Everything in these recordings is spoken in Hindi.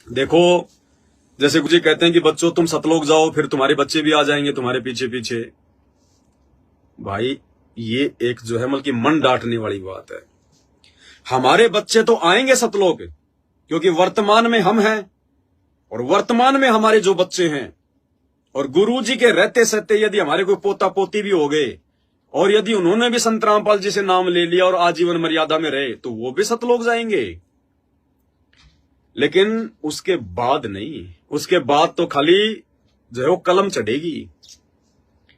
देखो, जैसे गुरुजी कहते हैं कि बच्चों तुम सतलोक जाओ, फिर तुम्हारे बच्चे भी आ जाएंगे तुम्हारे पीछे पीछे। भाई ये एक जो है मतलब कि मन डांटने वाली बात है। हमारे बच्चे तो आएंगे सतलोक, क्योंकि वर्तमान में हम हैं और वर्तमान में हमारे जो बच्चे हैं, और गुरुजी के रहते सहते यदि हमारे कोई पोता पोती भी हो गए और यदि उन्होंने भी संत रामपाल जी से नाम ले लिया और आजीवन मर्यादा में रहे तो वो भी सतलोक जाएंगे। लेकिन उसके बाद नहीं, उसके बाद तो खाली जो है वो कलम चढ़ेगी,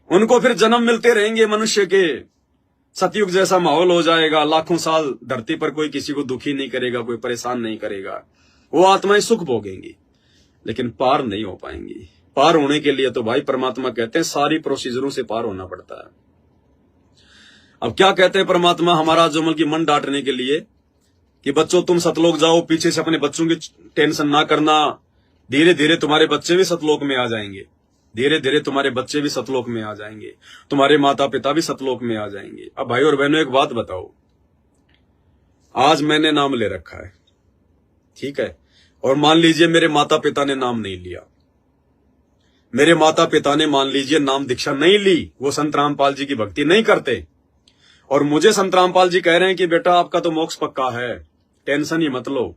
उनको फिर जन्म मिलते रहेंगे मनुष्य के। सतयुग जैसा माहौल हो जाएगा, लाखों साल धरती पर कोई किसी को दुखी नहीं करेगा, कोई परेशान नहीं करेगा, वो आत्माएं सुख भोगेंगी, लेकिन पार नहीं हो पाएंगी। पार होने के लिए तो भाई परमात्मा कहते हैं सारी प्रोसीजरों से पार होना पड़ता है। अब क्या कहते हैं परमात्मा हमारा जो मतलब की मन डांटने के लिए कि बच्चों तुम सतलोक जाओ, पीछे से अपने बच्चों की टेंशन ना करना, धीरे धीरे तुम्हारे बच्चे भी सतलोक में आ जाएंगे, धीरे धीरे तुम्हारे बच्चे भी सतलोक में आ जाएंगे, तुम्हारे माता पिता भी सतलोक में आ जाएंगे। अब भाई और बहनों एक बात बताओ, आज मैंने नाम ले रखा है, ठीक है, और मान लीजिए मेरे माता पिता ने नाम नहीं लिया, मेरे माता पिता ने मान लीजिए नाम दीक्षा नहीं ली, वो संत रामपाल जी की भक्ति नहीं करते, और मुझे संत रामपाल जी कह रहे हैं कि बेटा आपका तो मोक्ष पक्का है, टेंशन ही मत लो,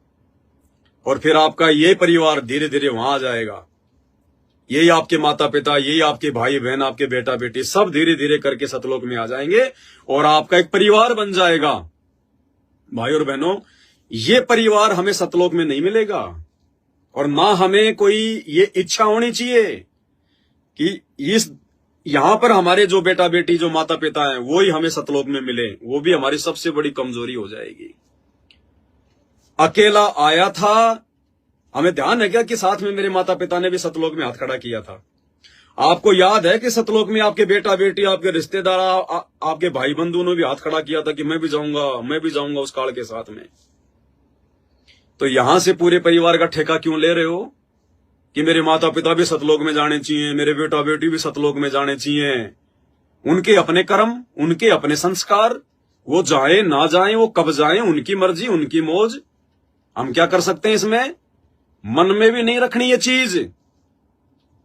और फिर आपका ये परिवार धीरे धीरे वहां आ जाएगा, यही आपके माता पिता, यही आपके भाई बहन, आपके बेटा बेटी सब धीरे धीरे करके सतलोक में आ जाएंगे और आपका एक परिवार बन जाएगा। भाई और बहनों, ये परिवार हमें सतलोक में नहीं मिलेगा, और ना हमें कोई ये इच्छा होनी चाहिए कि इस यहां पर हमारे जो बेटा बेटी, जो माता पिता हैं, वो ही हमें सतलोक में मिले, वो भी हमारी सबसे बड़ी कमजोरी हो जाएगी। अकेला आया था, हमें ध्यान है क्या कि साथ में मेरे माता पिता ने भी सतलोक में हाथ खड़ा किया था? आपको याद है कि सतलोक में आपके बेटा बेटी, आपके रिश्तेदार, आपके भाई बंधुओं ने भी हाथ खड़ा किया था कि मैं भी जाऊंगा उस काल के साथ में। तो यहां से पूरे परिवार का ठेका क्यों ले रहे हो कि मेरे माता पिता भी सतलोक में जाने चाहिए, मेरे बेटा बेटी भी सतलोक में जाने चाहिए? उनके अपने कर्म, उनके अपने संस्कार, वो जाए ना जाए, वो कब जाए, उनकी मर्जी, उनकी मौज। हम क्या कर सकते हैं इसमें? मन में भी नहीं रखनी ये चीज।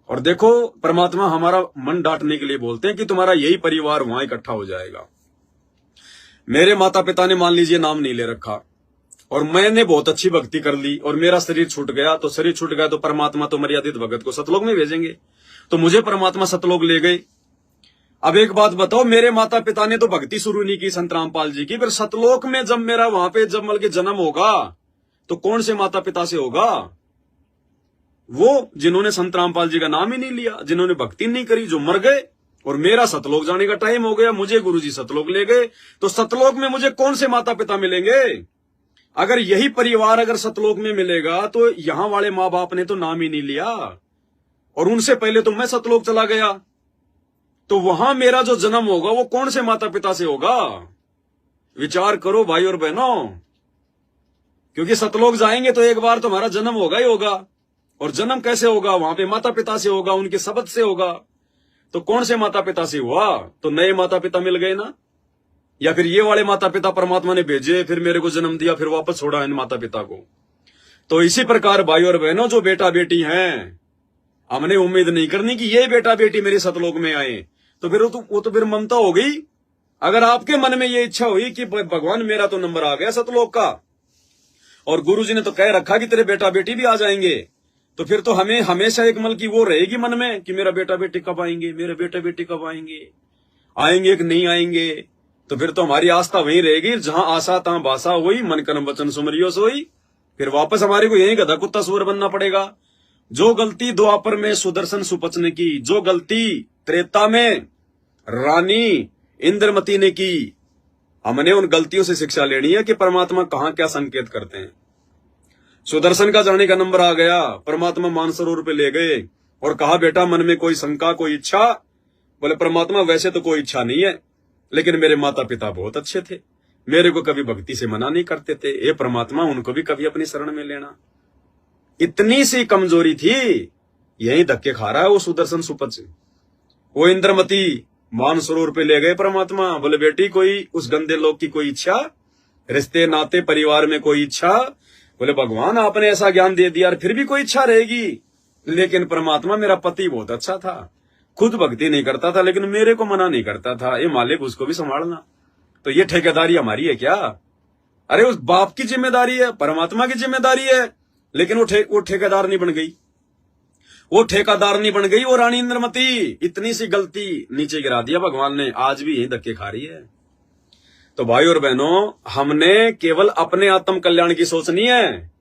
और देखो परमात्मा हमारा मन डांटने के लिए बोलते हैं कि तुम्हारा यही परिवार वहां इकट्ठा हो जाएगा। मेरे माता पिता ने मान लीजिए नाम नहीं ले रखा और मैंने बहुत अच्छी भक्ति कर ली और मेरा शरीर छूट गया, तो शरीर छूट गया तो परमात्मा तो मर्यादित भगत को सतलोक में भेजेंगे, तो मुझे परमात्मा सतलोक ले गए। अब एक बात बताओ, मेरे माता पिता ने तो भक्ति शुरू नहीं की संत रामपाल जी की, फिर सतलोक में जब मेरा वहां पे जब मतलब जन्म होगा तो कौन से माता पिता से होगा? वो जिन्होंने संत रामपाल जी का नाम ही नहीं लिया, जिन्होंने भक्ति नहीं करी, जो मर गए। और मेरा सतलोक जाने का टाइम हो गया, मुझे गुरुजी सतलोक ले गए, तो सतलोक में मुझे कौन से माता पिता मिलेंगे? अगर यही परिवार अगर सतलोक में मिलेगा तो यहां वाले माँ बाप ने तो नाम ही नहीं लिया और उनसे पहले तो मैं सतलोक चला गया, तो वहां मेरा जो जन्म होगा वो कौन से माता पिता से होगा? विचार करो भाई और बहनों, क्योंकि सतलोक जाएंगे तो एक बार तुम्हारा जन्म होगा ही होगा, और जन्म कैसे होगा? वहां पे माता पिता से होगा, उनके शब्द से होगा। तो कौन से माता पिता से हुआ? तो नए माता पिता मिल गए ना, या फिर ये वाले माता पिता परमात्मा ने भेजे, फिर मेरे को जन्म दिया, फिर वापस छोड़ा इन माता पिता को। तो इसी प्रकार भाई और बहनों, जो बेटा बेटी हैं, हमने उम्मीद नहीं करनी कि ये बेटा बेटी मेरे सतलोक में आए, तो फिर वो तो फिर ममता हो गई। अगर आपके मन में ये इच्छा हुई कि भगवान मेरा तो नंबर आ गया सतलोक का, और गुरुजी ने तो कह रखा कि तेरे बेटा बेटी भी आ जाएंगे, तो फिर तो हमें हमेशा एक मल की वो रहेगी मन में कि मेरा बेटा बेटी कब आएंगे, मेरे बेटा बेटी कब आएंगे, आएंगे कि नहीं आएंगे। तो फिर तो हमारी आस्था वहीं रहेगी, जहां आशा तहां भाषा हुई, मन कर्म वचन सुमरियो सोई। फिर वापस हमारे को यही गधा कुत्ता सुअर बनना पड़ेगा। जो गलती द्वापर में सुदर्शन सुपच ने की, जो गलती त्रेता में रानी इंद्रमती ने की, हमने उन गलतियों से शिक्षा लेनी है कि परमात्मा कहां क्या संकेत करते हैं। सुदर्शन का जाने का नंबर आ गया, परमात्मा मानसरोवर पे ले गए और कहा बेटा मन में कोई शंका, कोई इच्छा? बोले परमात्मा वैसे तो कोई इच्छा नहीं है, लेकिन मेरे माता पिता बहुत अच्छे थे, मेरे को कभी भक्ति से मना नहीं करते थे, ये परमात्मा उनको भी कभी अपनी शरण में लेना। इतनी सी कमजोरी थी, यही धक्के खा रहा है वो सुदर्शन सुपच। वो इंद्रमती मानसरोवर पे ले गए परमात्मा, बोले बेटी कोई उस गंदे लोग की कोई इच्छा, रिश्ते नाते परिवार में कोई इच्छा? बोले भगवान आपने ऐसा ज्ञान दे दिया और फिर भी कोई इच्छा रहेगी। लेकिन परमात्मा मेरा पति बहुत अच्छा था, खुद भक्ति नहीं करता था लेकिन मेरे को मना नहीं करता था, ये मालिक उसको भी संभालना। तो ये ठेकेदारी हमारी है क्या? अरे उस बाप की जिम्मेदारी है, परमात्मा की जिम्मेदारी है, लेकिन वो ठेकेदार नहीं बन गई, वो ठेकेदार नहीं बन गई। वो रानी इंद्रमती इतनी सी गलती नीचे गिरा दिया भगवान ने, आज भी यही धक्के खा रही है। तो भाई और बहनों, हमने केवल अपने आत्म कल्याण की सोचनी है।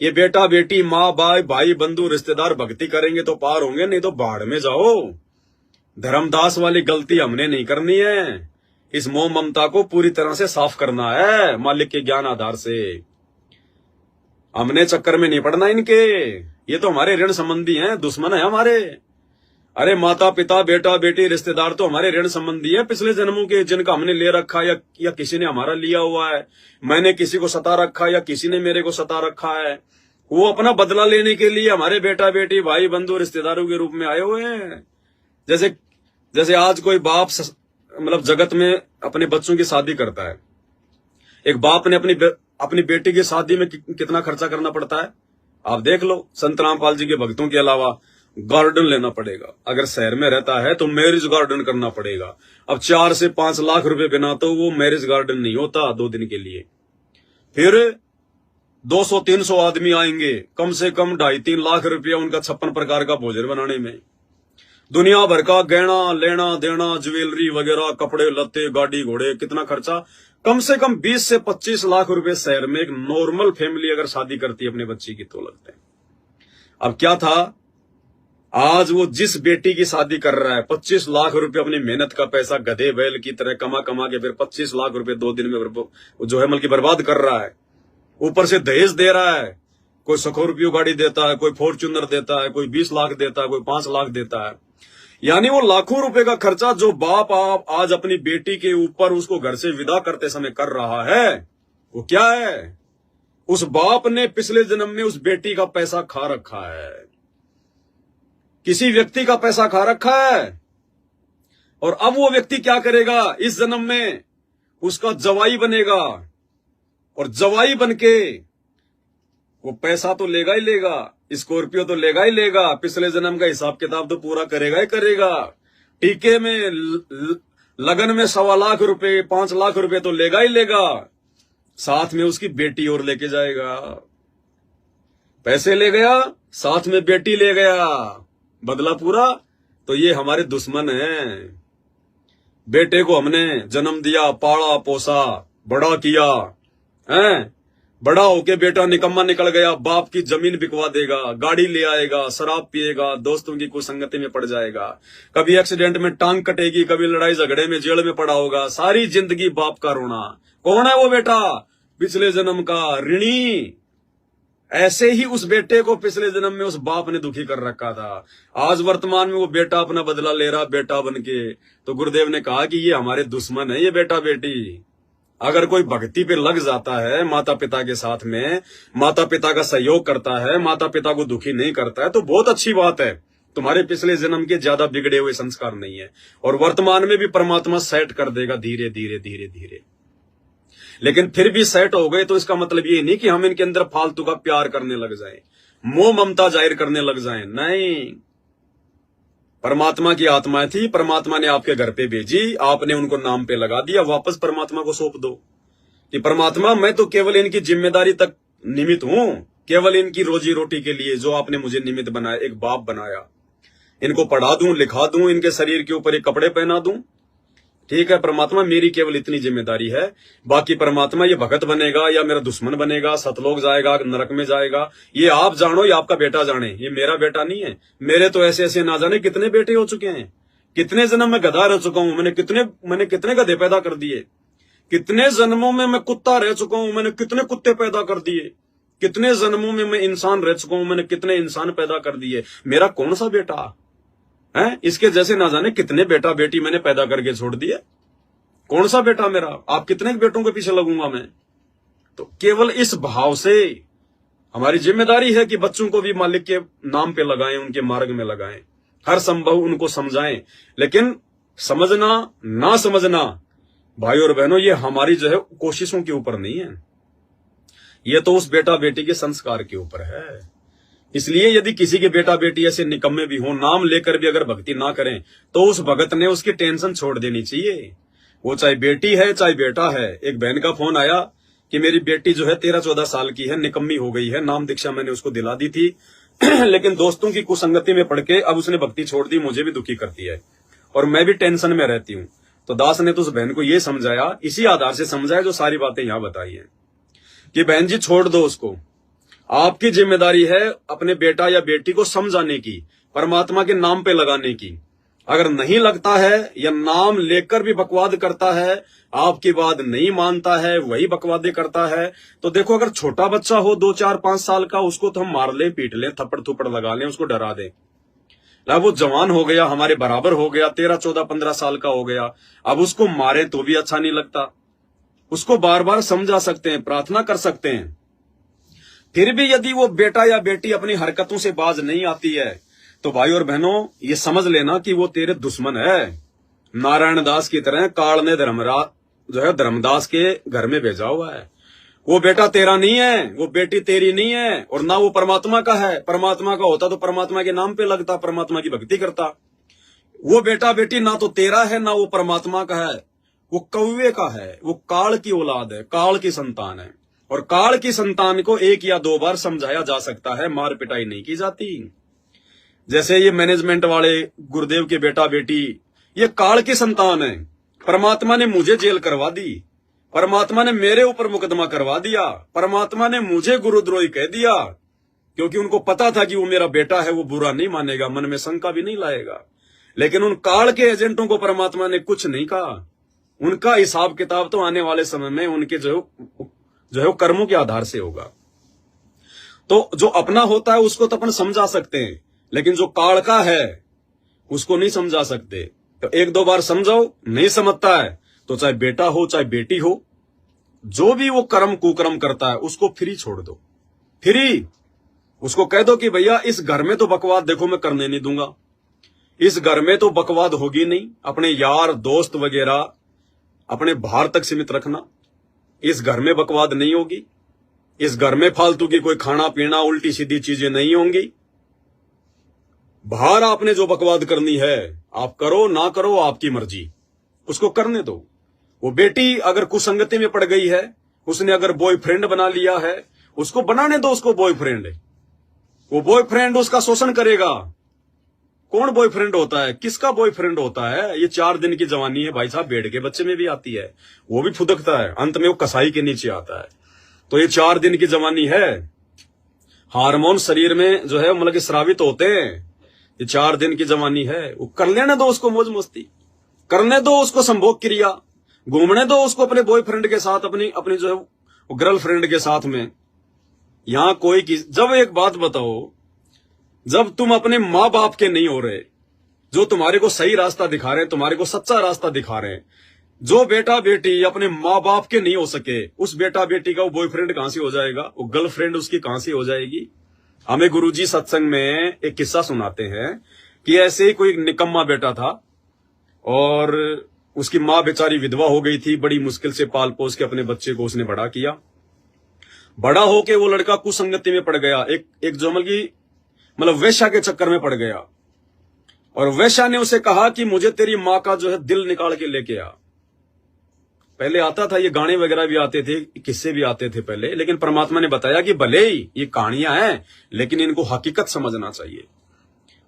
ये बेटा बेटी माँ बाप भाई बंधु रिश्तेदार भक्ति करेंगे तो पार होंगे, नहीं तो बाढ़ में जाओ। धर्मदास वाली गलती हमने नहीं करनी है। इस मोह ममता को पूरी तरह से साफ करना है मालिक के ज्ञान आधार से। हमने चक्कर में नहीं पड़ना इनके, ये तो हमारे ऋण संबंधी हैं, दुश्मन है हमारे। अरे माता पिता बेटा बेटी रिश्तेदार तो हमारे ऋण संबंधी है पिछले जन्मों के, जिनका हमने ले रखा या किसी ने हमारा लिया हुआ है। मैंने किसी को सता रखा या किसी ने मेरे को सता रखा है। वो अपना बदला लेने के लिए हमारे बेटा बेटी भाई बंधु रिश्तेदारों के रूप में आए हुए हैं। जैसे आज कोई बाप मतलब जगत में अपने बच्चों की शादी करता है। एक बाप ने अपनी बेटी की शादी में कितना खर्चा करना पड़ता है आप देख लो। संत रामपाल जी के भक्तों के अलावा गार्डन लेना पड़ेगा, अगर शहर में रहता है तो मैरिज गार्डन करना पड़ेगा। अब 4 से 5 लाख रुपए बिना तो वो मैरिज गार्डन नहीं होता 2 दिन के लिए। फिर 200-300 आदमी आएंगे, कम से कम 2.5-3 लाख रुपया उनका 56 प्रकार का भोजन बनाने में। दुनिया भर का गहना लेना देना, ज्वेलरी वगैरह, कपड़े लत्ते, गाड़ी घोड़े, कितना खर्चा, कम से कम 20 से 25 लाख रुपए शहर में एक नॉर्मल फैमिली अगर शादी करती है अपने बच्ची की तो लगते हैं। अब क्या था, आज वो जिस बेटी की शादी कर रहा है 25 लाख रुपए अपनी मेहनत का पैसा गधे बैल की तरह कमा के फिर 25 लाख रुपए 2 दिन में जो है बल्कि बर्बाद कर रहा है। ऊपर से दहेज दे रहा है, कोई स्कॉर्पियो गाड़ी देता है, कोई फॉर्च्यूनर देता है, कोई 20 लाख देता है, कोई 5 लाख देता है। यानी वो लाखों रुपए का खर्चा जो बाप आप आज अपनी बेटी के ऊपर उसको घर से विदा करते समय कर रहा है, वो क्या है? उस बाप ने पिछले जन्म में उस बेटी का पैसा खा रखा है, किसी व्यक्ति का पैसा खा रखा है। और अब वो व्यक्ति क्या करेगा, इस जन्म में उसका जवाई बनेगा और जवाई बनके वो पैसा तो लेगा ही लेगा, स्कॉर्पियो तो लेगा ही लेगा, पिछले जन्म का हिसाब किताब तो पूरा करेगा ही करेगा। टीके में लगन में 1.25 लाख रुपए 5 लाख रुपए तो लेगा ही लेगा, साथ में उसकी बेटी और लेके जाएगा। पैसे ले गया, साथ में बेटी ले गया, बदला पूरा। तो ये हमारे दुश्मन हैं। बेटे को हमने जन्म दिया, पाला पोसा, बड़ा किया है, बड़ा होके बेटा निकम्मा निकल गया, बाप की जमीन बिकवा देगा, गाड़ी ले आएगा, शराब पिएगा, दोस्तों की कुसंगति में पड़ जाएगा, कभी एक्सीडेंट में टांग कटेगी, कभी लड़ाई झगड़े में जेल में पड़ा होगा, सारी जिंदगी बाप का रोना। कौन है वो बेटा? पिछले जन्म का ऋणी। ऐसे ही उस बेटे को पिछले जन्म में उस बाप ने दुखी कर रखा था। आज वर्तमान में वो बेटा अपना बदला ले रहा बेटा बनके। तो गुरुदेव ने कहा कि ये हमारे दुश्मन है ये बेटा बेटी। अगर कोई भक्ति पे लग जाता है माता पिता के साथ में, माता पिता का सहयोग करता है, माता पिता को दुखी नहीं करता है, तो बहुत अच्छी बात है। तुम्हारे पिछले जन्म के ज्यादा बिगड़े हुए संस्कार नहीं है और वर्तमान में भी परमात्मा सेट कर देगा धीरे धीरे धीरे धीरे। लेकिन फिर भी सेट हो गए तो इसका मतलब ये नहीं कि हम इनके अंदर फालतू का प्यार करने लग जाएं, मोह ममता जाहिर करने लग जाएं। नहीं, परमात्मा की आत्मा थी, परमात्मा ने आपके घर पे भेजी, आपने उनको नाम पे लगा दिया, वापस परमात्मा को सौंप दो कि परमात्मा मैं तो केवल इनकी जिम्मेदारी तक निमित्त हूं, केवल इनकी रोजी रोटी के लिए जो आपने मुझे निमित्त बनाया, एक बाप बनाया, इनको पढ़ा दूं, लिखा दूं, इनके शरीर के ऊपर एक कपड़े पहना दूं। ठीक है परमात्मा, मेरी केवल इतनी जिम्मेदारी है। बाकी परमात्मा ये भगत बनेगा या मेरा दुश्मन बनेगा, सतलोक जाएगा, नरक में जाएगा, ये आप जानो, ये आपका बेटा जाने, ये मेरा बेटा नहीं है। मेरे तो ऐसे ऐसे ना जाने कितने बेटे हो चुके हैं, कितने जन्म में गधा रह चुका हूं, मैंने कितने गधे पैदा कर दिए, कितने जन्मों में मैं कुत्ता रह चुका हूं, मैंने कितने कुत्ते पैदा कर दिए, कितने जन्मों में मैं इंसान रह चुका हूं, मैंने कितने इंसान पैदा कर दिए। मेरा कौन सा बेटा है? इसके जैसे ना जाने कितने बेटा बेटी मैंने पैदा करके छोड़ दिए। कौन सा बेटा मेरा? आप कितने बेटों के पीछे लगूंगा मैं? तो केवल इस भाव से हमारी जिम्मेदारी है कि बच्चों को भी मालिक के नाम पे लगाएं, उनके मार्ग में लगाएं, हर संभव उनको समझाएं। लेकिन समझना ना समझना भाई और बहनों, ये हमारी जो है कोशिशों के ऊपर नहीं है, ये तो उस बेटा बेटी के संस्कार के ऊपर है। इसलिए यदि किसी के बेटा बेटी ऐसे निकम्मे भी हों, नाम लेकर भी अगर भक्ति ना करें, तो उस भगत ने उसकी टेंशन छोड़ देनी चाहिए। वो चाहे बेटी है चाहे बेटा है। एक बहन का फोन आया कि मेरी बेटी जो है 13-14 साल की है, निकम्मी हो गई है, नाम दीक्षा मैंने उसको दिला दी थी लेकिन दोस्तों की कुसंगति में पड़ के अब उसने भक्ति छोड़ दी, मुझे भी दुखी करती है और मैं भी टेंशन में रहती हूँ। तो दास ने तो उस बहन को ये समझाया, इसी आधार से समझाया जो सारी बातें यहां बताई है कि बहन जी छोड़ दो उसको। आपकी जिम्मेदारी है अपने बेटा या बेटी को समझाने की, परमात्मा के नाम पे लगाने की। अगर नहीं लगता है या नाम लेकर भी बकवाद करता है, आपकी बात नहीं मानता है, वही बकवादे करता है, तो देखो अगर छोटा बच्चा हो 2, 4, 5 साल का, उसको तो हम मार लें, पीट लें, थप्पड़ थुप्पड़ लगा लें, उसको डरा दें। अब वो जवान हो गया, हमारे बराबर हो गया, 13, 14, 15 साल का हो गया, अब उसको मारे तो भी अच्छा नहीं लगता। उसको बार बार समझा सकते हैं, प्रार्थना कर सकते हैं। फिर भी यदि वो बेटा या बेटी अपनी हरकतों से बाज नहीं आती है, तो भाई और बहनों ये समझ लेना कि वो तेरे दुश्मन है। नारायण दास की तरह काल ने धर्मदास के घर में भेजा हुआ है। वो बेटा तेरा नहीं है, वो बेटी तेरी नहीं है, और ना वो परमात्मा का है। परमात्मा का होता तो परमात्मा के नाम पे लगता, परमात्मा की भक्ति करता। वो बेटा बेटी ना तो तेरा है ना वो परमात्मा का है, वो कौवे का है, वो काल की औलाद है, काल की संतान है। और काल की संतान को 1 या 2 बार समझाया जा सकता है, मार पिटाई नहीं की जाती। जैसे ये मैनेजमेंट वाले गुरुदेव के बेटा बेटी, ये काल की संतान है। परमात्मा ने मुझे जेल करवा दी, परमात्मा ने मेरे ऊपर मुकदमा करवा दिया, परमात्मा ने मुझे गुरुद्रोही कह दिया, क्योंकि उनको पता था कि वो मेरा बेटा है, वो बुरा नहीं मानेगा, मन में शंका भी नहीं लाएगा। लेकिन उन काल के एजेंटों को परमात्मा ने कुछ नहीं कहा। उनका हिसाब किताब तो आने वाले समय में उनके जो है कर्मों के आधार से होगा। तो जो अपना होता है उसको तो अपन समझा सकते हैं, लेकिन जो काल का है उसको नहीं समझा सकते। तो 1-2 बार समझाओ, नहीं समझता है तो चाहे बेटा हो चाहे बेटी हो, जो भी वो कर्म कुकर्म करता है उसको फ्री छोड़ दो। फ्री उसको कह दो कि भैया इस घर में तो बकवाद देखो मैं करने नहीं दूंगा, इस घर में तो बकवाद होगी नहीं। अपने यार दोस्त वगैरह अपने बाहर तक सीमित रखना, इस घर में बकवाद नहीं होगी, इस घर में फालतू की कोई खाना पीना उल्टी सीधी चीजें नहीं होंगी। बाहर आपने जो बकवाद करनी है आप करो, ना करो आपकी मर्जी, उसको करने दो। वो बेटी अगर कुसंगति में पड़ गई है, उसने अगर बॉयफ्रेंड बना लिया है, उसको बनाने दो उसको बॉयफ्रेंड। वो बॉयफ्रेंड उसका शोषण करेगा। कौन बॉयफ्रेंड होता है, किसका बॉयफ्रेंड होता है? ये 4 दिन की जवानी है भाई साहब, भेड़ के बच्चे में भी आती है, वो भी फुदकता है, अंत में वो कसाई के नीचे आता है। तो ये 4 दिन की जवानी है, हार्मोन शरीर में जो है मतलब कि स्रावित होते हैं। ये 4 दिन की जवानी है, वो कर लेने दो उसको, मौज मस्ती करने दो उसको, संभोग क्रिया घूमने दो उसको अपने बॉयफ्रेंड के साथ, अपनी जो है गर्लफ्रेंड के साथ में। यहां कोई जब एक बात बताओ, जब तुम अपने माँ बाप के नहीं हो रहे, जो तुम्हारे को सही रास्ता दिखा रहे हैं, तुम्हारे को सच्चा रास्ता दिखा रहे हैं, जो बेटा बेटी अपने माँ बाप के नहीं हो सके, उस बेटा बेटी का वो बॉयफ्रेंड कहां से हो जाएगा, वो गर्लफ्रेंड उसकी कहां से हो जाएगी? हमें गुरुजी सत्संग में एक किस्सा सुनाते हैं कि ऐसे ही कोई निकम्मा बेटा था और उसकी माँ बेचारी विधवा हो गई थी। बड़ी मुश्किल से पाल पोस के अपने बच्चे को उसने बड़ा किया। बड़ा होके वो लड़का कुसंगति में पड़ गया, एक जमल की मतलब वेश्या के चक्कर में पड़ गया। और वेश्या ने उसे कहा कि मुझे तेरी माँ का जो है दिल निकाल के लेके आ। पहले आता था, ये गाने वगैरह भी आते थे, किस्से भी आते थे पहले, लेकिन परमात्मा ने बताया कि भले ही ये कहानियां हैं लेकिन इनको हकीकत समझना चाहिए।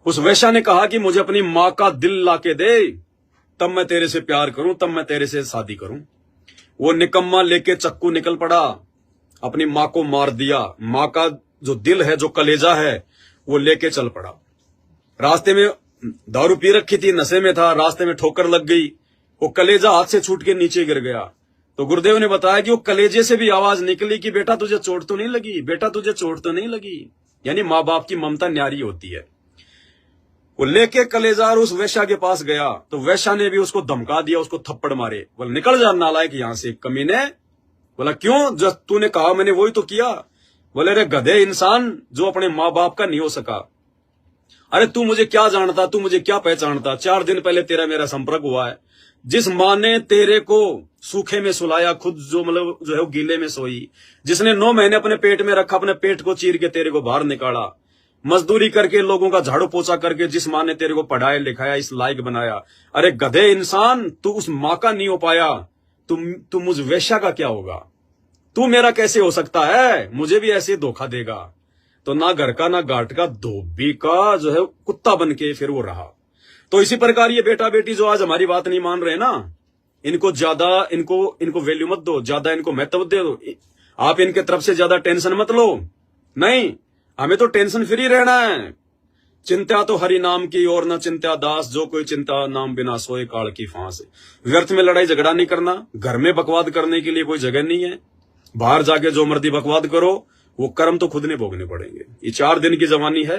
उस वेश्या ने कहा कि मुझे अपनी माँ का दिल लाके दे, तब मैं तेरे से प्यार करूं, तब मैं तेरे से शादी करूं। वो निकम्मा लेके चक्कू निकल पड़ा, अपनी माँ को मार दिया। माँ का जो दिल है, जो कलेजा है, वो लेके चल पड़ा। रास्ते में दारू पी रखी थी, नशे में था, रास्ते में ठोकर लग गई, वो कलेजा हाथ से छूट के नीचे गिर गया। तो गुरुदेव ने बताया कि वो कलेजे से भी आवाज निकली कि बेटा तुझे चोट तो नहीं लगी, बेटा तुझे चोट तो नहीं लगी। यानी माँ बाप की ममता न्यारी होती है। वो लेके कलेजा उस वेश्या के पास गया, तो वेश्या ने भी उसको धमका दिया, उसको थप्पड़ मारे। बोला निकल जा नालायक यहां से, कमीने। बोला क्यों, जो तूने कहा मैंने वही तो किया। बोले रे गधे इंसान, जो अपने माँ बाप का नहीं हो सका। अरे तू मुझे क्या जानता, तू मुझे क्या पहचानता? 4 दिन पहले तेरा मेरा संपर्क हुआ है। जिस माँ ने तेरे को सूखे में सुलाया, खुद जो मतलब जो है वो गीले में सोई। जिसने 9 महीने अपने पेट में रखा, अपने पेट को चीर के तेरे को बाहर निकाला। मजदूरी करके, लोगों का झाड़ू पोछा करके, जिस माँ ने तेरे को पढ़ाया लिखाया, इस लायक बनाया। अरे गधे इंसान, तू उस माँ का नहीं हो पाया, तू मुझ वेश्या का क्या होगा? तू मेरा कैसे हो सकता है? मुझे भी ऐसे धोखा देगा? तो ना घर का ना घाट का, धोबी का जो है कुत्ता बन के फिर वो रहा। तो इसी प्रकार ये बेटा बेटी जो आज हमारी बात नहीं मान रहे ना, इनको ज्यादा इनको वैल्यू मत दो, ज्यादा इनको महत्व दे दो। आप इनके तरफ से ज्यादा टेंशन मत लो। नहीं, हमें तो टेंशन फ्री रहना है। चिंता तो हरि नाम की और न चिंता दास, जो कोई चिंता नाम बिना सोए काल की फांस। व्यर्थ में लड़ाई झगड़ा नहीं करना। घर में बकवाद करने के लिए कोई जगह नहीं है। बाहर जाके जो मर्जी बकवाद करो, वो कर्म तो खुद ने भोगने पड़ेंगे। ये 4 दिन की जवानी है,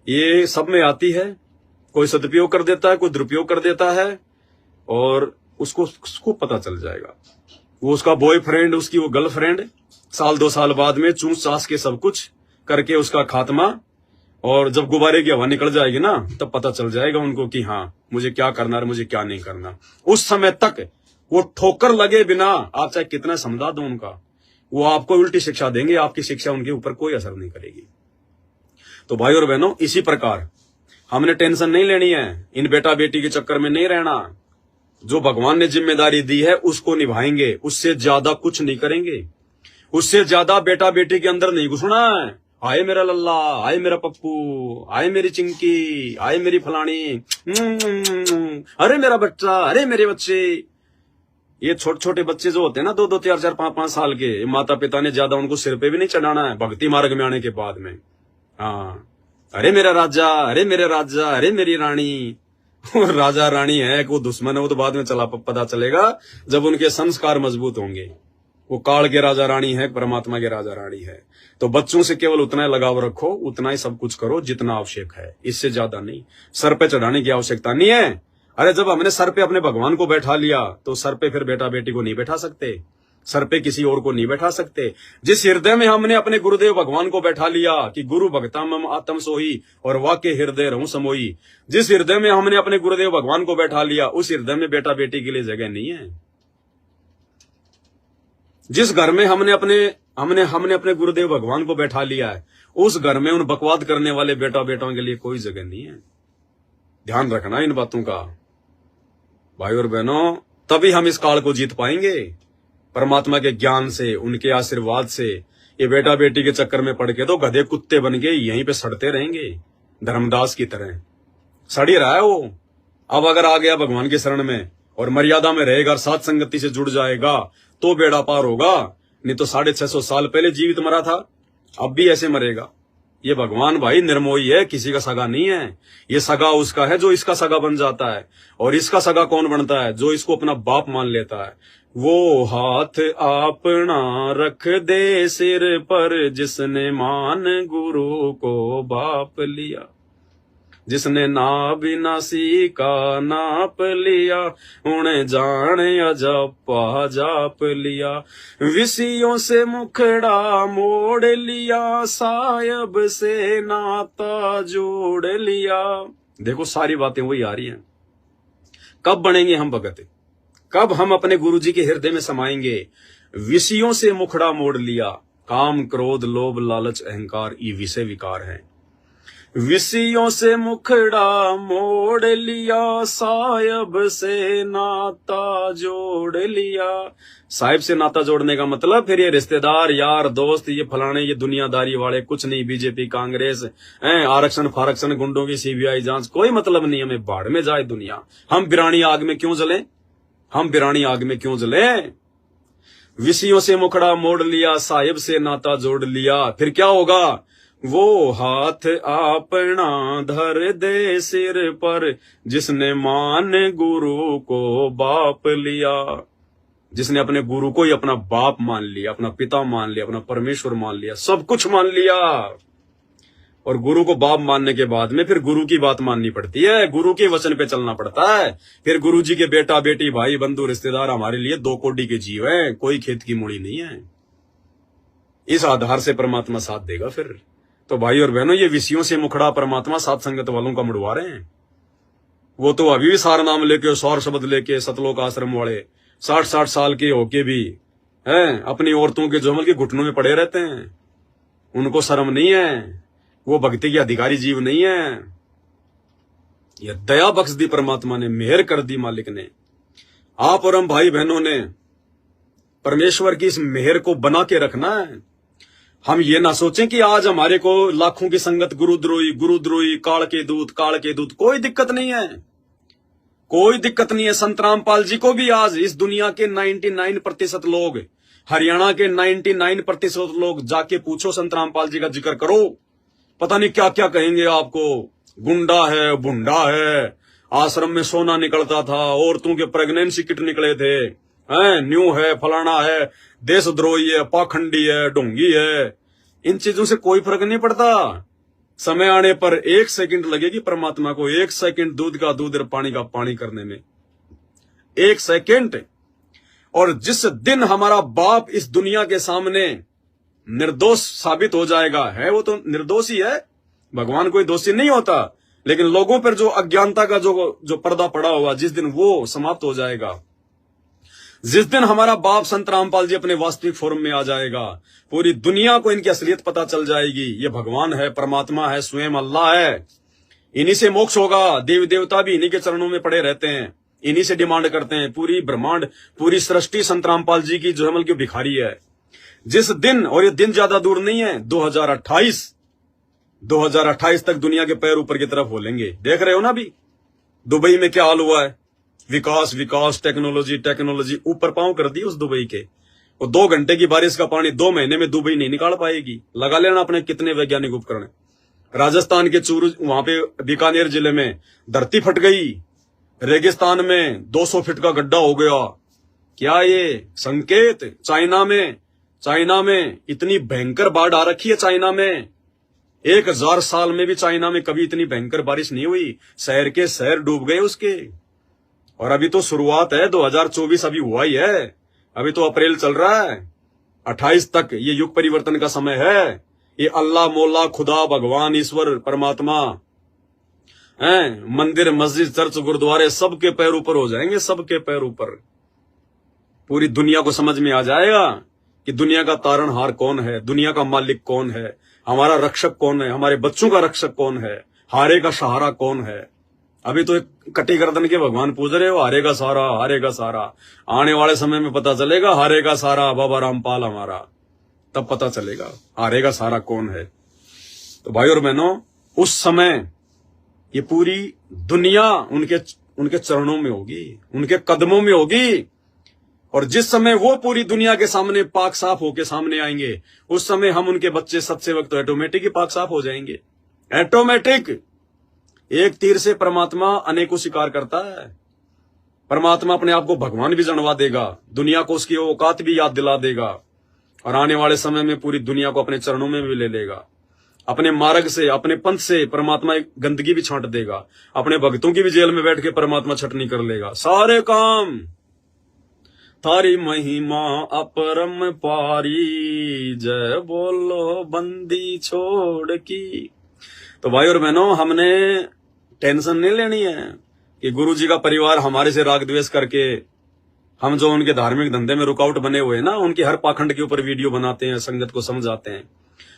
ये सब में आती है। कोई सदुपयोग कर देता है, कोई दुरुपयोग कर देता है, और उसको पता चल जाएगा। वो उसका बॉयफ्रेंड, उसकी वो गर्लफ्रेंड, साल 2 साल बाद में चूस चास के सब कुछ करके उसका खात्मा। और जब गुब्बारे की हवा निकल जाएगी ना, तब पता चल जाएगा उनको कि हाँ मुझे क्या करना है, मुझे क्या नहीं करना। उस समय तक वो ठोकर लगे बिना, आप चाहे कितना समझा दो उनका, वो आपको उल्टी शिक्षा देंगे। आपकी शिक्षा उनके ऊपर कोई असर नहीं करेगी। तो भाई और बहनों, इसी प्रकार हमने टेंशन नहीं लेनी है, इन बेटा बेटी के चक्कर में नहीं रहना। जो भगवान ने जिम्मेदारी दी है उसको निभाएंगे, उससे ज्यादा कुछ नहीं करेंगे। उससे ज्यादा बेटा बेटी के अंदर नहीं घुसना है। आए मेरा लल्ला, आए मेरा पप्पू, आए मेरी चिंकी, आए मेरी फलानी, अरे मेरा बच्चा, अरे मेरे बच्चे। ये छोटे छोटे बच्चे जो होते हैं ना, 2-2, 4-4, 5-5 साल के, माता पिता ने ज्यादा उनको सिर पे भी नहीं चढ़ाना है भक्ति मार्ग में आने के बाद में। हाँ, अरे मेरा राजा, अरे मेरे राजा, अरे मेरी रानी। राजा रानी है कि वो दुश्मन है, वो तो बाद में पता चलेगा जब उनके संस्कार मजबूत होंगे। वो काल के राजा रानी है, परमात्मा के राजा रानी है। तो बच्चों से केवल उतना ही लगाव रखो, उतना ही सब कुछ करो जितना आवश्यक है, इससे ज्यादा नहीं। सर पे चढ़ाने की आवश्यकता नहीं है। अरे जब हमने सर पे अपने भगवान को बैठा लिया, तो सर पे फिर बेटा बेटी को नहीं बैठा सकते, सर पे किसी और को नहीं बैठा सकते। जिस हृदय में हमने अपने गुरुदेव भगवान को बैठा लिया कि गुरु भक्ता मम आत्म सोही और वाक्य हृदय रहूं समोई, जिस हृदय में हमने अपने गुरुदेव भगवान को बैठा लिया, उस हृदय में बेटा बेटी के लिए जगह नहीं है। जिस घर में हमने अपने गुरुदेव भगवान को बैठा लिया है, उस घर में उन बकवाद करने वाले बेटा बेटाओं के लिए कोई जगह नहीं है। ध्यान रखना इन बातों का भाई और बहनों, तभी हम इस काल को जीत पाएंगे। परमात्मा के ज्ञान से, उनके आशीर्वाद से। ये बेटा बेटी के चक्कर में पड़ के तो गधे कुत्ते बन के यहीं पे सड़ते रहेंगे, धर्मदास की तरह सड़ ही रहा है वो। अब अगर आ गया भगवान के शरण में और मर्यादा में रहेगा, साथ संगति से जुड़ जाएगा, तो बेड़ा पार होगा। नहीं तो 650 साल पहले जीवित मरा था, अब भी ऐसे मरेगा। ये भगवान भाई निर्मोही है, किसी का सगा नहीं है। ये सगा उसका है जो इसका सगा बन जाता है। और इसका सगा कौन बनता है? जो इसको अपना बाप मान लेता है। वो हाथ अपना रख दे सिर पर, जिसने मान गुरु को बाप लिया, जिसने ना बिनासी का नाप लिया, उन्हें जाने अजपा जाप लिया, विषयों से मुखड़ा मोड़ लिया, सायब से नाता जोड़ लिया। देखो सारी बातें वही आ रही हैं। कब बनेंगे हम भगत? कब हम अपने गुरुजी के हृदय में समाएंगे? विषयों से मुखड़ा मोड़ लिया। काम क्रोध लोभ लालच अहंकार ये विषय विकार हैं। विषयों से मुखड़ा मोड़ लिया, साहिब से नाता जोड़ लिया। साहिब से नाता जोड़ने का मतलब फिर ये रिश्तेदार यार दोस्त ये फलाने ये दुनियादारी वाले कुछ नहीं, बीजेपी कांग्रेस आरक्षण फारक्षण गुंडों की सीबीआई जांच कोई मतलब नहीं। हमें बाढ़ में जाए दुनिया, हम बिरानी आग में क्यों जले? हम बिरानी आग में क्यों जले? विषयों से मुखड़ा मोड़ लिया, साहिब से नाता जोड़ लिया। फिर क्या होगा? वो हाथ अपना धर दे सिर पर, जिसने मान गुरु को बाप लिया। जिसने अपने गुरु को ही अपना बाप मान लिया, अपना पिता मान लिया, अपना परमेश्वर मान लिया, सब कुछ मान लिया। और गुरु को बाप मानने के बाद में फिर गुरु की बात माननी पड़ती है, गुरु के वचन पे चलना पड़ता है। फिर गुरु जी के बेटा बेटी भाई बंधु रिश्तेदार हमारे लिए 2 कोड़ी के जीव हैं, कोई खेत की मूड़ी नहीं है। इस आधार से परमात्मा साथ देगा। फिर तो भाई और बहनों, ये विषयों से मुखड़ा परमात्मा सात संगत वालों का मुड़वा रहे हैं। वो तो अभी भी सार नाम लेके, सौर शब्द लेके, सतलोक आश्रम वाले 60-60 साल के होके भी हैं अपनी औरतों के जोमल के घुटनों में पड़े रहते हैं। उनको शर्म नहीं है, वो भक्ति के अधिकारी जीव नहीं है। यह दया बख्श दी परमात्मा ने, मेहर कर दी मालिक ने। आप और हम भाई बहनों ने परमेश्वर की इस मेहर को बना के रखना है। हम ये ना सोचें कि आज हमारे को लाखों की संगत गुरुद्रोही काल के दूत, कोई दिक्कत नहीं है, कोई दिक्कत नहीं है। संत रामपाल जी को भी आज इस दुनिया के 99% लोग, हरियाणा के 99% लोग जाके पूछो, संत रामपाल जी का जिक्र करो, पता नहीं क्या क्या कहेंगे आपको। गुंडा है, भुंडा है, आश्रम में सोना निकलता था, औरतों के प्रेगनेंसी किट निकले थे, न्यू है, फलाना है, देशद्रोही है, पाखंडी है, ढोंगी है। इन चीजों से कोई फर्क नहीं पड़ता। समय आने पर 1 सेकंड लगेगी परमात्मा को, 1 सेकंड दूध का दूध और पानी का पानी करने में, 1 सेकंड। और जिस दिन हमारा बाप इस दुनिया के सामने निर्दोष साबित हो जाएगा, है वो तो निर्दोष ही है, भगवान कोई दोषी नहीं होता, लेकिन लोगों पर जो अज्ञानता का जो पर्दा पड़ा हुआ, जिस दिन वो समाप्त हो जाएगा, जिस दिन हमारा बाप संत रामपाल जी अपने वास्तविक फॉर्म में आ जाएगा, पूरी दुनिया को इनकी असलियत पता चल जाएगी। ये भगवान है, परमात्मा है, स्वयं अल्लाह है। इन्हीं से मोक्ष होगा। देवी देवता भी इन्हीं के चरणों में पड़े रहते हैं, इन्हीं से डिमांड करते हैं। पूरी ब्रह्मांड, पूरी सृष्टि संत रामपाल जी की जो है की भिखारी है। जिस दिन, और ये दिन ज्यादा दूर नहीं है, 2028 तक दुनिया के पैर ऊपर की तरफ हो लेंगे। देख रहे हो ना अभी दुबई में क्या हाल हुआ है। विकास, टेक्नोलॉजी ऊपर पांव कर दी उस दुबई के। और 2 घंटे की बारिश का पानी 2 महीने में दुबई नहीं निकाल पाएगी। लगा लेना अपने कितने वैज्ञानिक उपकरण। राजस्थान के चूरू, वहां पे बीकानेर जिले में धरती फट गई, रेगिस्तान में 200 फीट का गड्ढा हो गया। क्या ये संकेत? चाइना में इतनी भयंकर बाढ़ आ रखी है। चाइना में 1000 साल में भी चाइना में कभी इतनी भयंकर बारिश नहीं हुई। शहर के शहर डूब गए उसके। और अभी तो शुरुआत है, 2024 अभी हुआ ही है, अभी तो अप्रैल चल रहा है। 28 तक ये युग परिवर्तन का समय है। ये अल्लाह, मौला, खुदा, भगवान, ईश्वर, परमात्मा, मंदिर, मस्जिद, चर्च, गुरुद्वारे सबके पैर ऊपर हो जाएंगे, सबके पैर ऊपर। पूरी दुनिया को समझ में आ जाएगा कि दुनिया का तारणहार कौन है, दुनिया का मालिक कौन है, हमारा रक्षक कौन है, हमारे बच्चों का रक्षक कौन है, हारे का सहारा कौन है। अभी तो एक कटी गर्दन के भगवान पूज रहे हो, हारेगा सारा। आने वाले समय में पता चलेगा हारेगा सारा बाबा रामपाल हमारा, तब पता चलेगा हारेगा सारा कौन है। तो भाई और बहनों, उस समय ये पूरी दुनिया उनके चरणों में होगी, उनके कदमों में होगी। और जिस समय वो पूरी दुनिया के सामने पाक साफ होके सामने आएंगे, उस समय हम उनके बच्चे सत्सेवक तो ऑटोमेटिक ही पाक साफ हो जाएंगे। ऑटोमेटिक। एक तीर से परमात्मा अनेकों शिकार करता है। परमात्मा अपने आप को भगवान भी जनवा देगा, दुनिया को उसकी औकात भी याद दिला देगा, और आने वाले समय में पूरी दुनिया को अपने चरणों में भी ले लेगा। अपने मार्ग से, अपने पंथ से परमात्मा गंदगी भी छांट देगा। अपने भक्तों की भी जेल में बैठ के परमात्मा छटनी कर लेगा। सारे काम थारी महिमा अपरम पारी, जय बोलो बंदी छोड़ की। तो भाई और बहनों, हमने टेंशन नहीं लेनी है कि गुरु जी का परिवार हमारे से राग द्वेष करके, हम जो उनके धार्मिक धंधे में रुकावट बने हुए हैं ना, उनके हर पाखंड के ऊपर वीडियो बनाते हैं, संगत को समझाते हैं।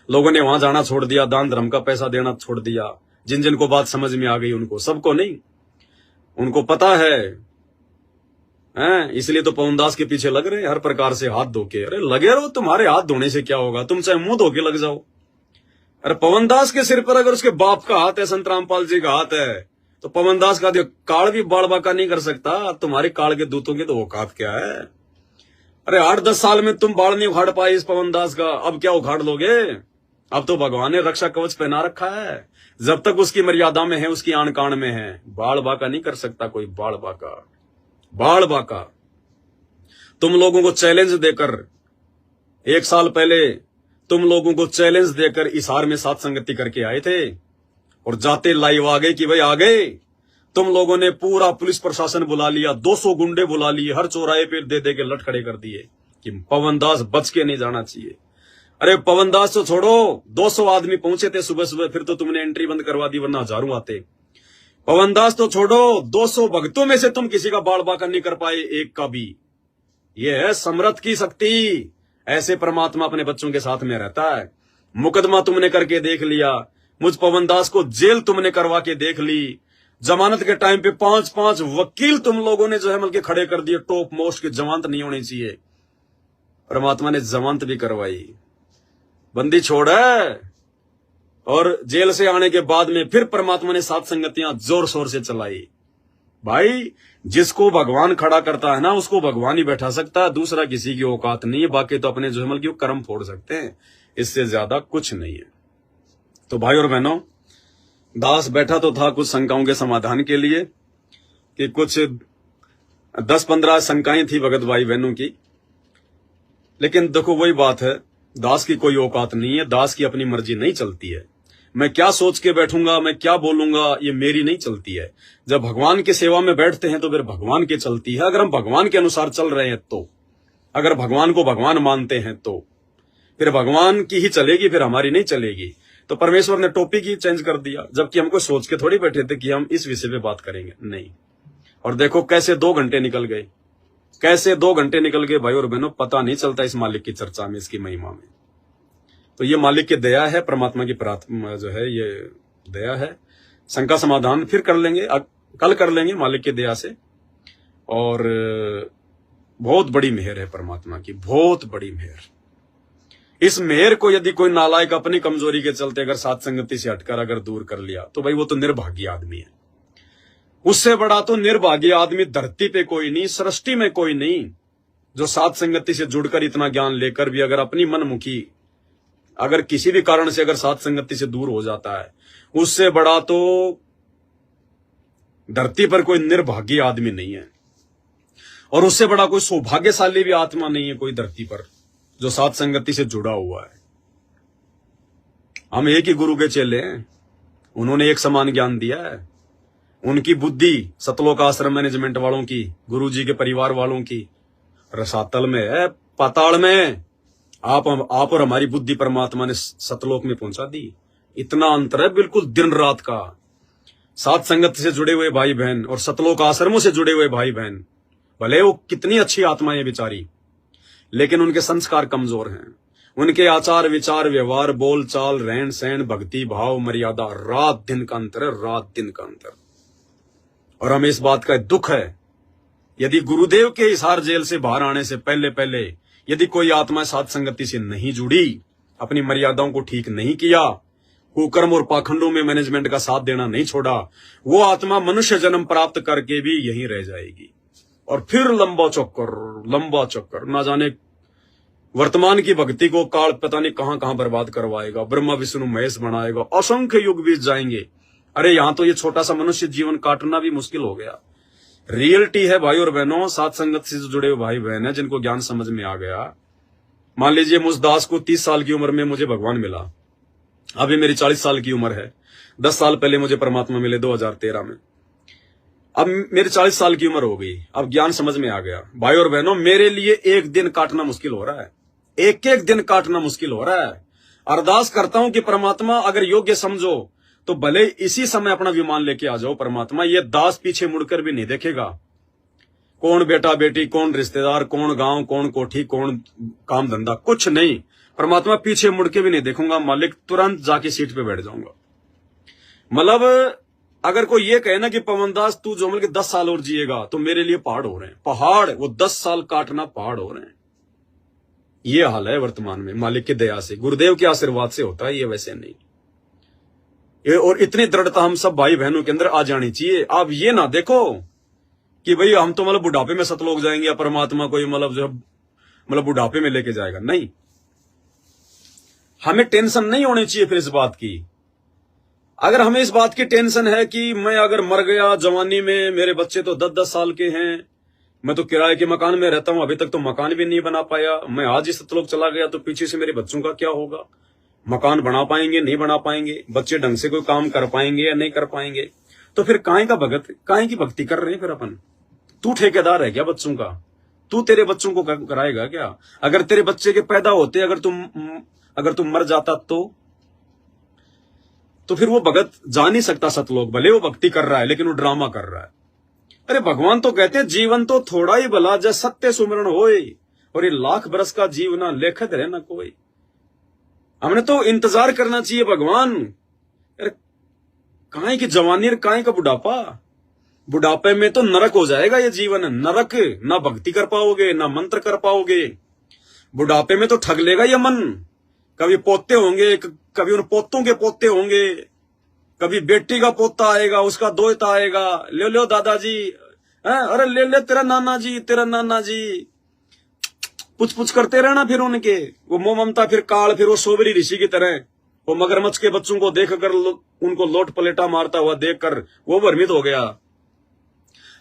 लोगों ने वहां जाना छोड़ दिया, दान धर्म का पैसा देना छोड़ दिया। जिन को बात समझ में आ गई, उनको, सबको नहीं, उनको पता है, इसलिए तो पवनदास के पीछे लग रहे हैं हर प्रकार से हाथ धो के। अरे लगे रहो, तुम्हारे हाथ धोने से क्या होगा, तुम चाहे मुंह धो के लग जाओ। अरे पवनदास के सिर पर अगर उसके बाप का हाथ है, संत रामपाल जी का हाथ है, तो पवनदास का काल भी बाल बाका नहीं कर सकता। तुम्हारे काल के दूतों की तो औकात क्या है। अरे 8-10 साल में तुम बाल नहीं उखाड़ पाए इस पवनदास का, अब क्या उखाड़ लोगे। अब तो भगवान ने रक्षा कवच पहना रखा है, जब तक उसकी मर्यादा में है, उसकी आन कान में है, बाल बाका नहीं कर सकता कोई। बाल बाका तुम लोगों को चैलेंज देकर, 1 साल पहले तुम लोगों को चैलेंज देकर इसार में साथ संगति करके आए थे, और जाते लाइव आ गए कि भाई आ गए। तुम लोगों ने पूरा पुलिस प्रशासन बुला लिया, 200 गुंडे बुला लिए, हर चौराहे पे दे के लट खड़े कर दिए कि पवनदास बच के नहीं जाना चाहिए। अरे पवनदास तो छोड़ो, 200 आदमी पहुंचे थे सुबह, फिर तो तुमने एंट्री बंद करवा दी, वरना हजारों आते। पवनदास तो छोड़ो, 200 भक्तों में से तुम किसी का बाल बाका नहीं कर पाए, एक का भी। ये है समर्थ की शक्ति। ऐसे परमात्मा अपने बच्चों के साथ में रहता है। मुकदमा तुमने करके देख लिया, मुझ पवन दास को जेल तुमने करवा के देख ली, जमानत के टाइम पे 5-5 वकील तुम लोगों ने जो है मिलके खड़े कर दिए, टॉप मोस्ट की जमानत नहीं होनी चाहिए, परमात्मा ने जमानत भी करवाई, बंदी छोड़ है। और जेल से आने के बाद में फिर परमात्मा ने सात संगतियां जोर शोर से चलाई। भाई जिसको भगवान खड़ा करता है ना, उसको भगवान ही बैठा सकता है, दूसरा किसी की औकात नहीं है। बाकी तो अपने जो है मिलके कर्म फोड़ सकते हैं, इससे ज्यादा कुछ नहीं है। तो भाई और बहनों, दास बैठा तो था कुछ शंकाओं के समाधान के लिए, कि कुछ 10-15 शंकाएं थी भगत भाई बहनों की। लेकिन देखो वही बात है, दास की कोई औकात नहीं है, दास की अपनी मर्जी नहीं चलती है। मैं क्या सोच के बैठूंगा, मैं क्या बोलूंगा, ये मेरी नहीं चलती है। जब भगवान की सेवा में बैठते हैं तो फिर भगवान की चलती है। अगर हम भगवान के अनुसार चल रहे हैं तो, अगर भगवान को भगवान मानते हैं तो फिर भगवान की ही चलेगी, फिर हमारी नहीं चलेगी। तो परमेश्वर ने टॉपिक ही चेंज कर दिया, जबकि हमको सोच के थोड़ी बैठे थे कि हम इस विषय पे बात करेंगे, नहीं। और देखो कैसे 2 घंटे निकल गए, कैसे 2 घंटे निकल गए भाई और बहनों, पता नहीं चलता इस मालिक की चर्चा में, इसकी महिमा में। तो ये मालिक की दया है, परमात्मा की प्रार्थना जो है ये दया है। शंका समाधान फिर कर लेंगे, कल कर लेंगे मालिक की दया से। और बहुत बड़ी मेहर है परमात्मा की, बहुत बड़ी मेहर। इस मेहर को यदि कोई नालायक अपनी कमजोरी के चलते अगर सात संगति से हटकर अगर दूर कर लिया तो भाई वो तो निर्भाग्य आदमी है। उससे बड़ा तो निर्भाग्य आदमी धरती पे कोई नहीं, सृष्टि में कोई नहीं, जो सात संगति से जुड़कर इतना ज्ञान लेकर भी अगर अपनी मनमुखी अगर किसी भी कारण से अगर सात संगति से दूर हो जाता है, उससे बड़ा तो धरती पर कोई निर्भाग्य आदमी नहीं है। और उससे बड़ा कोई सौभाग्यशाली भी आत्मा नहीं है कोई धरती पर, जो सात संगति से जुड़ा हुआ है। हम एक ही गुरु के चेले हैं, उन्होंने एक समान ज्ञान दिया है। उनकी बुद्धि सतलोक आश्रम मैनेजमेंट वालों की, गुरु जी के परिवार वालों की रसातल में है, पाताल में। आप और हमारी बुद्धि परमात्मा ने सतलोक में पहुंचा दी। इतना अंतर है बिल्कुल दिन रात का। सात संगत से जुड़े हुए भाई बहन और सतलोक आश्रमों से जुड़े हुए भाई बहन, भले वो कितनी अच्छी आत्माएं बेचारी, लेकिन उनके संस्कार कमजोर हैं। उनके आचार विचार व्यवहार बोल चाल रहन सहन भक्ति भाव मर्यादा, रात दिन का अंतर है, रात दिन का अंतर। और हमें इस बात का दुख है, यदि गुरुदेव के हिसार जेल से बाहर आने से पहले पहले यदि कोई आत्मा सात संगति से नहीं जुड़ी, अपनी मर्यादाओं को ठीक नहीं किया, कुकर्म और पाखंडों में मैनेजमेंट का साथ देना नहीं छोड़ा, वो आत्मा मनुष्य जन्म प्राप्त करके भी यहीं रह जाएगी। और फिर लंबा चक्कर, ना जाने वर्तमान की भक्ति को काल पता नहीं कहां कहां बर्बाद करवाएगा, ब्रह्मा विष्णु महेश बनाएगा, असंख्य युग बीत जाएंगे। अरे यहां तो ये छोटा सा मनुष्य जीवन काटना भी मुश्किल हो गया। रियलिटी है भाई और बहनों, सात संगत से जुड़े हुए भाई बहन है जिनको ज्ञान समझ में आ गया। मान लीजिए मुझ दास को 30 साल की उम्र में मुझे भगवान मिला, अभी मेरी 40 साल की उम्र है। 10 साल पहले मुझे परमात्मा मिले 2013 में, अब मेरी 40 साल की उम्र हो गई, अब ज्ञान समझ में आ गया। भाई और बहनों, मेरे लिए एक दिन काटना मुश्किल हो रहा है, एक एक दिन काटना मुश्किल हो रहा है। अरदास करता हूं कि परमात्मा अगर योग्य समझो तो भले इसी समय अपना विमान लेके आ जाओ परमात्मा, ये दास पीछे मुड़कर भी नहीं देखेगा। कौन बेटा बेटी, कौन रिश्तेदार, कौन गांव, कौन कोठी, कौन काम धंधा, कुछ नहीं। परमात्मा पीछे मुड़ के भी नहीं देखूंगा, मालिक तुरंत जाके सीट पे बैठ जाऊंगा। मतलब अगर कोई ये कहे ना कि पवनदास तू जो मिल के 10 साल और जिएगा, तो मेरे लिए पहाड़ हो रहे हैं, पहाड़, वो 10 साल काटना पहाड़ हो रहे हैं। ये हाल है वर्तमान में, मालिक की दया से, गुरुदेव के आशीर्वाद से होता है ये, वैसे नहीं। और इतनी दृढ़ता हम सब भाई बहनों के अंदर आ जानी चाहिए। आप ये ना देखो कि भाई हम तो मतलब बुढ़ापे में सतलोक जाएंगे या परमात्मा कोई मतलब जो मतलब बुढ़ापे में लेके जाएगा, नहीं। हमें टेंशन नहीं होनी चाहिए फिर इस बात की। अगर हमें इस बात की टेंशन है कि मैं अगर मर गया जवानी में, मेरे बच्चे तो 10-10 साल के हैं, मैं तो किराए के मकान में रहता हूं, अभी तक तो मकान भी नहीं बना पाया, मैं आज ही सतलोक चला गया तो पीछे से मेरे बच्चों का क्या होगा, मकान बना पाएंगे नहीं बना पाएंगे, बच्चे ढंग से कोई काम कर पाएंगे या नहीं कर पाएंगे, तो फिर काहे का भगत, काहे की भक्ति कर रहे हैं फिर अपन। तू ठेकेदार है क्या बच्चों का? तू तेरे बच्चों को कराएगा क्या? अगर तेरे बच्चे के पैदा होते अगर तुम मर जाता तो फिर वो भगत जा नहीं सकता सतलोक। भले वो भक्ति कर रहा है लेकिन वो ड्रामा कर रहा है। अरे भगवान तो कहते हैं जीवन तो थोड़ा ही भला जय सत्य सुमरण होए, और ये लाख बरस का जीवना लेखत रहे ना कोई। हमने तो इंतजार करना चाहिए भगवान। अरे काहे की जवानी और काहे का बुढ़ापा, बुढ़ापे में तो नरक हो जाएगा ये जीवन, नरक। ना भक्ति कर पाओगे ना मंत्र कर पाओगे, बुढ़ापे में तो ठग लेगा ये मन। कभी पोते होंगे, कभी उन पोतों के पोते होंगे, कभी बेटी का पोता आएगा, उसका दोहता आएगा, ले लो दादाजी, अरे ले ले तेरा नाना जी, तेरा नाना जी, पुछ पुछ करते रहना फिर उनके, वो मोह ममता, फिर काल, फिर वो सोबरी ऋषि की तरह वो मगरमच्छ के बच्चों को देखकर उनको लोट पलेटा मारता हुआ देखकर वो भ्रमित हो गया।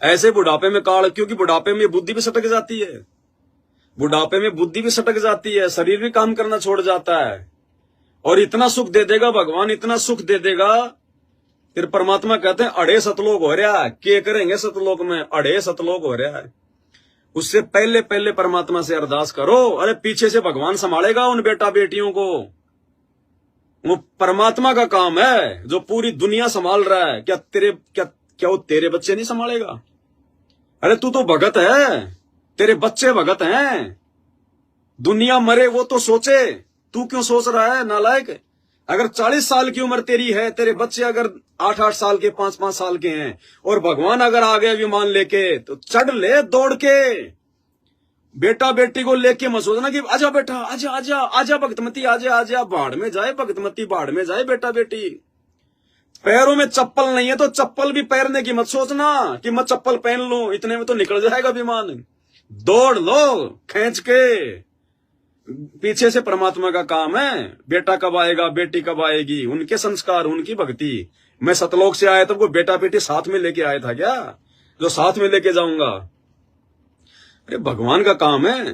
ऐसे बुढ़ापे में काल, क्योंकि बुढ़ापे में बुद्धि भी सटक जाती है, बुढ़ापे में बुद्धि भी सटक जाती है, शरीर भी काम करना छोड़ जाता है। और इतना सुख दे देगा भगवान, इतना सुख दे देगा। फिर परमात्मा कहते हैं अड़े सतलोक हो रहा है, क्या करेंगे सतलोक में, अड़े सतलोक हो रहा है। उससे पहले पहले परमात्मा से अरदास करो। अरे पीछे से भगवान संभालेगा उन बेटा बेटियों को, वो परमात्मा का काम है जो पूरी दुनिया संभाल रहा है। क्या वो तेरे बच्चे नहीं संभालेगा? अरे तू तो भगत है, तेरे बच्चे भगत हैं। दुनिया मरे वो तो सोचे, तू क्यों सोच रहा है नालायक? अगर 40 साल की उम्र तेरी है, तेरे बच्चे अगर 8-8 साल के, 5-5 साल के हैं, और भगवान अगर आ गए विमान लेके, तो चढ़ ले दौड़ के। बेटा बेटी को लेके मत सोचना कि आजा बेटा, आजा आजा आजा भगतमती, आजा आजा, बाढ़ में जाए भगतमती, बाढ़ में जाए बेटा बेटी। पैरों में चप्पल नहीं है तो चप्पल भी पहनने की मत सोचना कि मैं चप्पल पहन लूं, इतने में तो निकल जाएगा विमान। दौड़ लो खींच के, पीछे से परमात्मा का काम है। बेटा कब आएगा, बेटी कब आएगी, उनके संस्कार, उनकी भक्ति। मैं सतलोक से आया था, वो बेटा बेटी साथ में लेके आया था क्या, जो साथ में लेके जाऊंगा? अरे भगवान का काम है।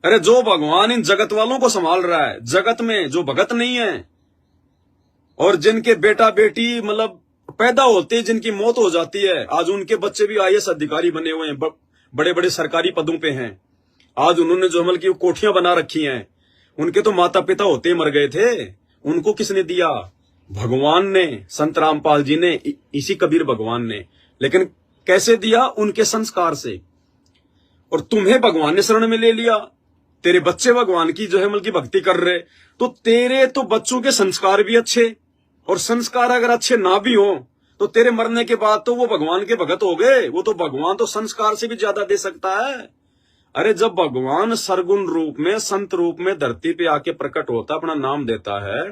अरे जो भगवान इन जगत वालों को संभाल रहा है, जगत में जो भगत नहीं है और जिनके बेटा बेटी मतलब पैदा होते ही जिनकी मौत हो जाती है, आज उनके बच्चे भी IAS अधिकारी बने हुए हैं, बड़े बड़े सरकारी पदों पे हैं। आज उन्होंने जो अमल की कोठियां बना रखी हैं, उनके तो माता पिता होते ही मर गए थे। उनको किसने दिया? भगवान ने, संत रामपाल जी ने, इसी कबीर भगवान ने। लेकिन कैसे दिया? उनके संस्कार से। और तुम्हें भगवान ने शरण में ले लिया, तेरे बच्चे भगवान की जो है अमल की भक्ति कर रहे, तो तेरे तो बच्चों के संस्कार भी अच्छे, और संस्कार अगर अच्छे ना भी हो तो तेरे मरने के बाद तो वो भगवान के भगत हो गए। वो तो भगवान तो संस्कार से भी ज्यादा दे सकता है। अरे जब भगवान सरगुण रूप में, संत रूप में धरती पे आके प्रकट होता, अपना नाम देता है,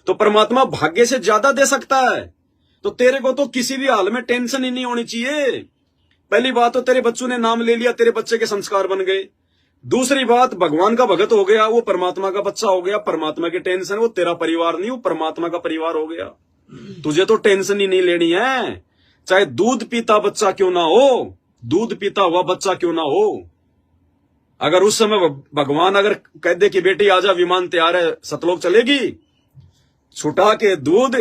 तो परमात्मा भाग्य से ज्यादा दे सकता है। तो तेरे को तो किसी भी हाल में टेंशन ही नहीं होनी चाहिए। पहली बात तो तेरे बच्चों ने नाम ले लिया, तेरे बच्चे के संस्कार बन गए। दूसरी बात, भगवान का भगत हो गया, वो परमात्मा का बच्चा हो गया। परमात्मा की टेंशन, वो तेरा परिवार नहीं, वो परमात्मा का परिवार हो गया। तुझे तो टेंशन ही नहीं लेनी है, चाहे दूध पीता बच्चा क्यों ना हो, दूध पीता हुआ बच्चा क्यों ना हो। अगर उस समय भगवान अगर कह दे कि बेटी आजा, विमान तैयार है, सतलोक चलेगी, छुटा के दूध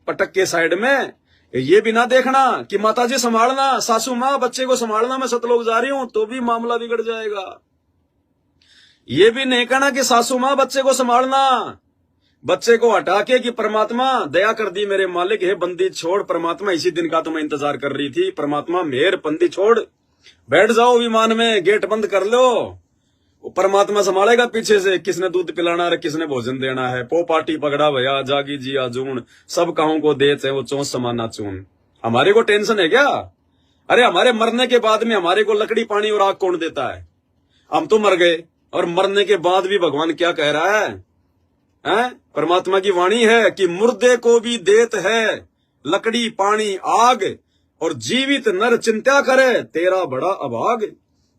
पटक के साइड में, ये भी ना देखना कि माताजी संभालना, सासू माँ बच्चे को संभालना, मैं सतलोक जा रही हूं, तो भी मामला बिगड़ जाएगा। ये भी नहीं कहना कि सासू माँ बच्चे को संभालना, बच्चे को हटा के कि परमात्मा दया कर दी मेरे मालिक, है बंदी छोड़, परमात्मा इसी दिन का तो मैं इंतजार कर रही थी, परमात्मा मेहर बंदी छोड़, बैठ जाओ विमान में, गेट बंद कर लो, वो परमात्मा संभालेगा पीछे से, किसने दूध पिलाना है, किसने भोजन देना है। पो पाटी पगड़ा भया, जागी जी आजून, सब काहों को देते वो चौंस समाना चून। हमारे को टेंशन है क्या? अरे हमारे मरने के बाद में हमारे को लकड़ी पानी और आग कौन देता है? हम तो मर गए, और मरने के बाद भी भगवान क्या कह रहा है? परमात्मा की वाणी है कि मुर्दे को भी देत है लकड़ी पानी आग, और जीवित नर चिंता करे तेरा बड़ा अभाग।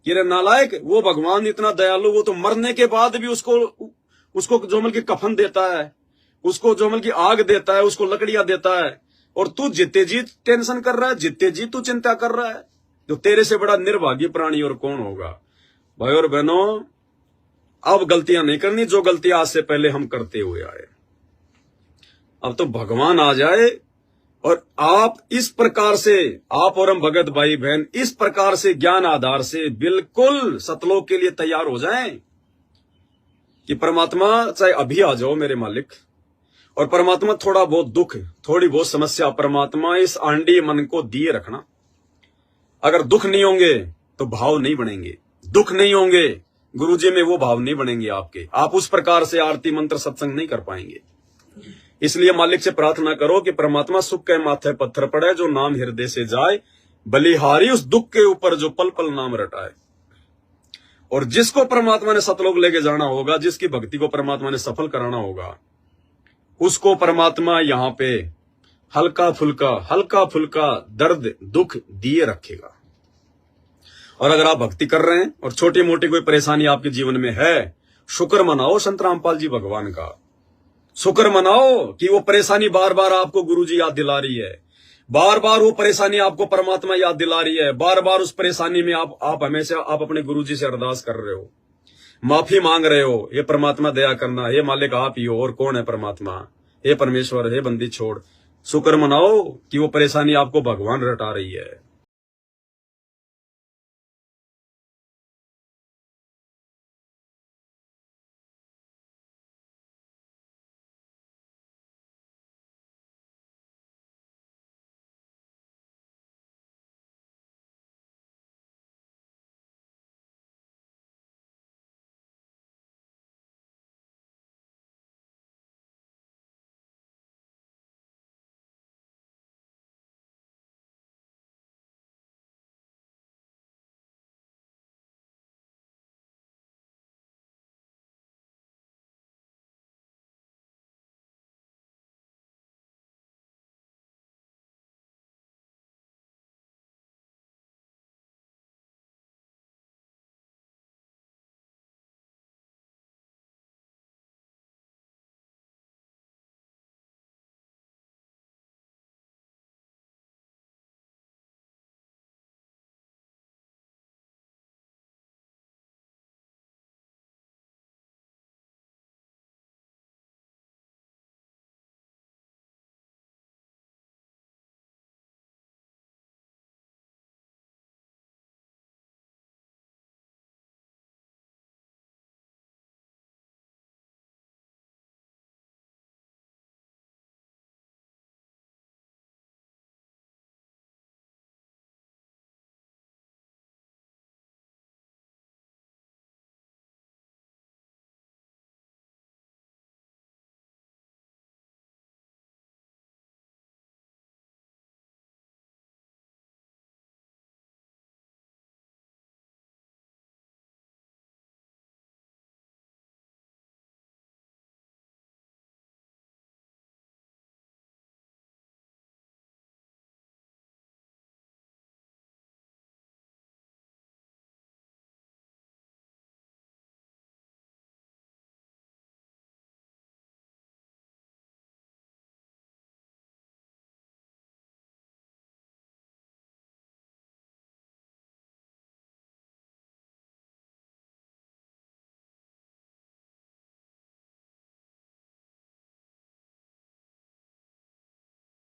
ये नालायक, वो भगवान इतना दयालु, वो तो मरने के बाद भी उसको जो अमल की कफन देता है, उसको जो अमल की आग देता है, उसको लकड़ियां देता है। और तू जितने जी टेंशन कर रहा है, जितने जी तू चिंता कर रहा है, तो तेरे से बड़ा निर्भाग्य प्राणी और कौन होगा? भाई और बहनों, अब गलतियां नहीं करनी जो गलतियां आज से पहले हम करते हुए आए। अब तो भगवान आ जाए और आप इस प्रकार से, आप और हम भगत भाई बहन इस प्रकार से ज्ञान आधार से बिल्कुल सतलोक के लिए तैयार हो जाएं कि परमात्मा चाहे अभी आ जाओ मेरे मालिक, और परमात्मा थोड़ा बहुत दुख, थोड़ी बहुत समस्या परमात्मा इस आंडी मन को दिए रखना। अगर दुख नहीं होंगे तो भाव नहीं बनेंगे, दुख नहीं होंगे गुरुजी में वो भाव नहीं बनेंगे आपके, आप उस प्रकार से आरती मंत्र सत्संग नहीं कर पाएंगे। इसलिए मालिक से प्रार्थना करो कि परमात्मा सुख के माथे पत्थर पड़े, जो नाम हृदय से जाए, बलिहारी उस दुख के ऊपर जो पल पल नाम रटाए। और जिसको परमात्मा ने सतलोक लेके जाना होगा, जिसकी भक्ति को परमात्मा ने सफल कराना होगा, उसको परमात्मा यहाँ पे हल्का फुल्का दर्द दुख दिए रखेगा। और अगर आप भक्ति कर रहे हैं और छोटी मोटी कोई परेशानी आपके जीवन में है, शुक्र मनाओ संत रामपाल जी भगवान का, शुक्र मनाओ कि वो परेशानी बार बार आपको गुरुजी याद दिला रही है, बार बार वो परेशानी आपको परमात्मा याद दिला रही है, बार बार उस परेशानी में आप हमेशा आप अपने गुरुजी से अरदास कर रहे हो, माफी मांग रहे हो, ये परमात्मा दया करना, ये मालिक आप ही हो और कौन है परमात्मा, हे परमेश्वर, हे बंदी छोड़। शुक्र मनाओ कि वो परेशानी आपको भगवान रटा रही है।